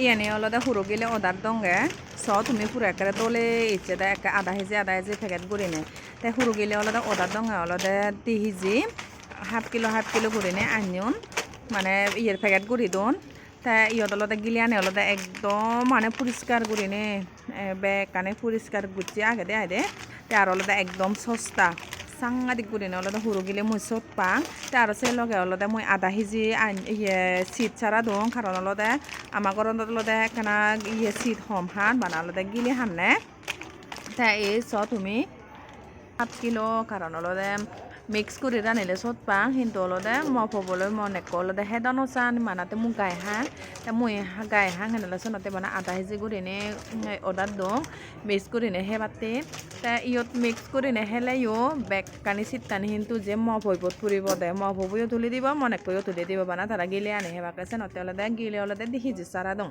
ইয়ানি অলদে হুরো গিলে অদার দঙ্গে তুমি পুরো একেবারে দলে ইচ্ছে দে একে আধা কেজি প্যাকেট করে নে তাই হুরো গিলে অলদে অদার দঙ্গে অলদে 2 কেজি হাফ কিলো করে নে আনিয়ন মানে ইয়ের প্যাকেট করে দোন তাই ইয়ত অলদে গিলে আনে অলদে একদম মানে পরিষ্কার করে নে বেগ কানে পরিষ্কার গুছি আগে দে তাই আর অলদে একদম সস্তা সাংঘাতিক করে নে অলদে হুরো গিলে মুই চট পাং তাই আর সে লগে অলদে মুই আধা কেজি ইয়ে সিট ছাড়া দোন কারণ অলদে আমার ঘরত অলদে একখানা ইয়ে সিট হম হান বানা অলদে গিলে হান নে তাই এই তুমি 7 কিলো কারণ অলদে মিক্স করে রানিলে চট পাং কিন্তু অলদে মফবলৈ মনে অলদে হেদনো চান মানাতে মোক গাই হাং তা মুই গাই হাং হেনলে চনতে মানে আধা কেজি করে নে অর্ডার দং মিক্স করে নে হেবাতে তা ইয়ত মিক্স করে নে হেলেও বেগ কানি সিট কানি কিন্তু যে মফইব ফুরিব দে মফবইও তুলি দিব মনে কইও তুলি দিব বানা তারা গিলে আনে হেবাকে চনতে অলদে গিলে অলদে দেখি যে সারা দং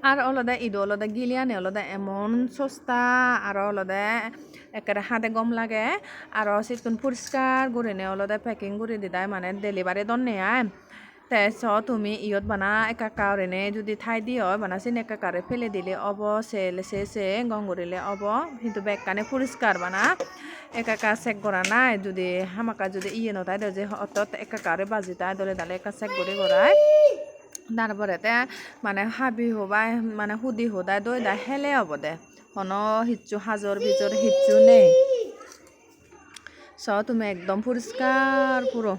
আর অলদে ঈদ অলদে গিলে আনে অলদে এমন সস্তা আর অলদে একেবারে হাতে গম লাগে আর সিটকুন পরিষ্কার করে নে অলদে প্যাকিং করে দিদায় মানে ডেলিভারি দন নেয় তে তুমি ইয়ত বানা একা রেনে যদি ঠাই দিয়ে বানা চিন একাকারে ফেলে দিলে অব সে গঙ্গরিলে অব কিন্তু বেগ কানে পরিষ্কার বানা একা চেক করা নাই যদি হামাকা যদি ইয়ে নতাই যে অত একাকারে বাজি তাই দলে দালে একা চেক করে করায় তারপরে মানে হাবি হবাই মানে সুদি হোদাই দই দা হেলে হ'ব দে হন হিচ্ছু হাজর ভিজর হিচ্ছু নেই তুমি একদম পরিষ্কার পুরো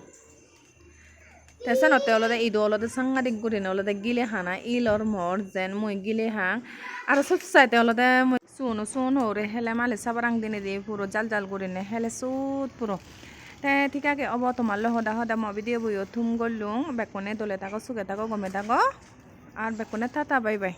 তেসনতে অলদে ঈদ অলদে সাংঘাতিক গুড়িনে অলদে গিলে হানা ইলর মর যেন মই গিলে হাং আর সব চাইতে অলদে মই চুন হরে হেলে মালে সাবারাং দিনে দিয়ে পুরো জাল গুড়িনে হেলে সুত পুরো ঠিক আছে অব তোমার সদা মই ভিডিও বইও থুম গলুং বেকনে দলে থাকো সুগে থাকো গমে থাকো আর বেকনে টাটা বাই বাই